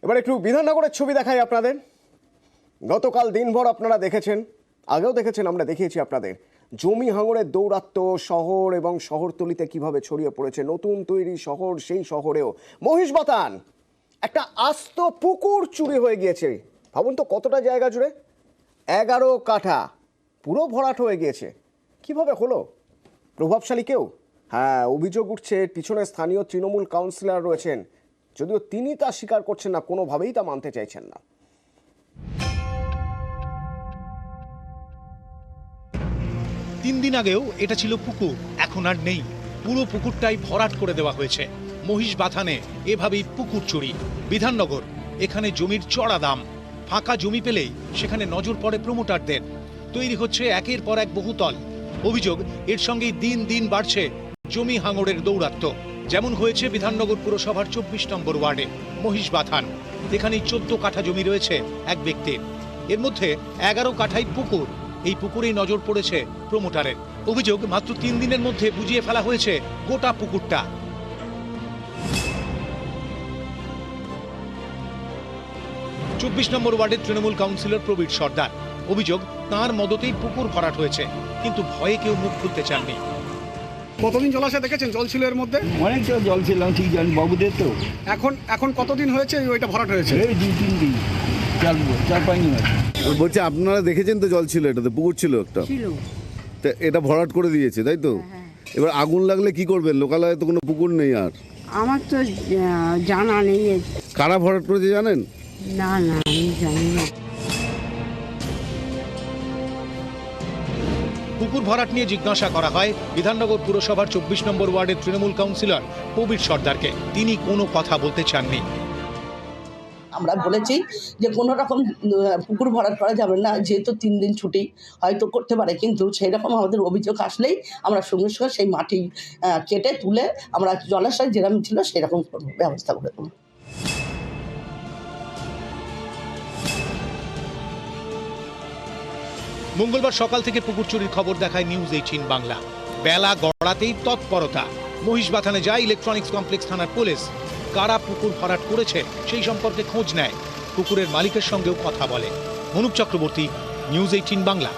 এবার একটু বিধাননগরের ছবি দেখাই আপনাদের। গতকাল দিনভর আপনারা দেখেছেন, আগেও দেখেছেন, আমরা দেখিয়েছি আপনাদের জমি হাঙরের দৌরাত্ম্য শহর এবং শহরতলিতে কিভাবে ছড়িয়ে পড়েছে। নতুন তৈরি শহর, সেই শহরেও মহিষবাথান একটা আস্ত পুকুর চুরি হয়ে গিয়েছে। ভাবুন তো কতটা জায়গা জুড়ে, 11 কাঠা পুরো ভরাট হয়ে গিয়েছে। কিভাবে হলো? প্রভাবশালী কেউ? হ্যাঁ, অভিযোগ উঠছে পিছনে স্থানীয় তৃণমূল কাউন্সিলর রয়েছেন, যদিও তিনি তা স্বীকার করছেন না, কোনোভাবেই তা মানতে চাইছেন না। তিন দিন আগেও এটা ছিল পুকুর, এখন আর নেই। পুরো পুকুরটাই ভরাট করে দেওয়া হয়েছে। মহিষবাথানে এভাবেই পুকুর চুরি। বিধাননগর, এখানে জমির চড়া দাম। ফাঁকা জমি পেলেই সেখানে নজর পড়ে প্রমোটারদের। তৈরি হচ্ছে একের পর এক বহুতল। অভিযোগ, এর সঙ্গেই দিন দিন বাড়ছে জমি হাঙড়ের দৌরাত্ম্য। যেমন হয়েছে বিধাননগর পুরসভার 24 নম্বর ওয়ার্ডে মহিষবাথান। এখানেই 14 কাঠা জমি রয়েছে এক ব্যক্তির, এর মধ্যে 11 কাঠাই পুকুর। এই পুকুরেই নজর পড়েছে প্রমোটারের। অভিযোগ, মাত্র 3 দিনের মধ্যে বুঝিয়ে ফেলা হয়েছে গোটা পুকুরটা। চব্বিশ নম্বর ওয়ার্ডের তৃণমূল কাউন্সিলর প্রবীর সর্দার। অভিযোগ, তাঁর মদতেই পুকুর ভরাট হয়েছে, কিন্তু ভয়ে কেউ মুখ খুলতে চাননি। কতদিন জলাশয় দেখেছেন? জল ছিল এর মধ্যে? অনেক জল ছিল, ঠিক জানি বাবুদের তো। এখন কতদিন হয়েছে ওইটা ভরাট হয়েছে? এই 2-3 দিন, 4-5 দিন আছে। বলছি আপনারা দেখেছেন তো জল ছিল, এটাতে পুকুর ছিল একটা, তা এটা ভরাট করে দিয়েছে তাই তো? এবার আগুন লাগলে কি করবেন? লোকালয়ে তো কোনো পুকুর নেই আর। আমার তো জানা নেই। কারা ভরাট করেছে জানেন? না না, আমি জানি না। পুকুর ভরাট নিয়ে জিজ্ঞাসা করা হয় বিধাননগর পুরসভার 24 নম্বর ওয়ার্ডের তৃণমূল কাউন্সিলর প্রবীর সর্দারকে। তিনি কোনো কথা বলতে চাননি। আমরা বলেছি যে কোনো রকম পুকুর ভরাট করা যাবে না, যেহেতু 3 দিন ছুটি হয়তো করতে পারে, কিন্তু সেই রকম আমাদের অভিযোগ আসলেই আমরা সঙ্গে সঙ্গে সেই মাটি কেটে তুলে আমরা জলাশয় যেরকম ছিল সেরকম ব্যবস্থা করে দেবো। মঙ্গলবার সকাল থেকে পুকুর চুরির খবর দেখায় নিউজ 18 বাংলা। বেলা গড়াতেই তৎপরতা। মহিষবাথানে যায় ইলেকট্রনিক্স কমপ্লেক্স থানার পুলিশ। কারা পুকুর ভরাট করেছে সেই সম্পর্কে খোঁজ নেয়, পুকুরের মালিকের সঙ্গেও কথা বলে। অনুপ চক্রবর্তী, নিউজ 18 বাংলা।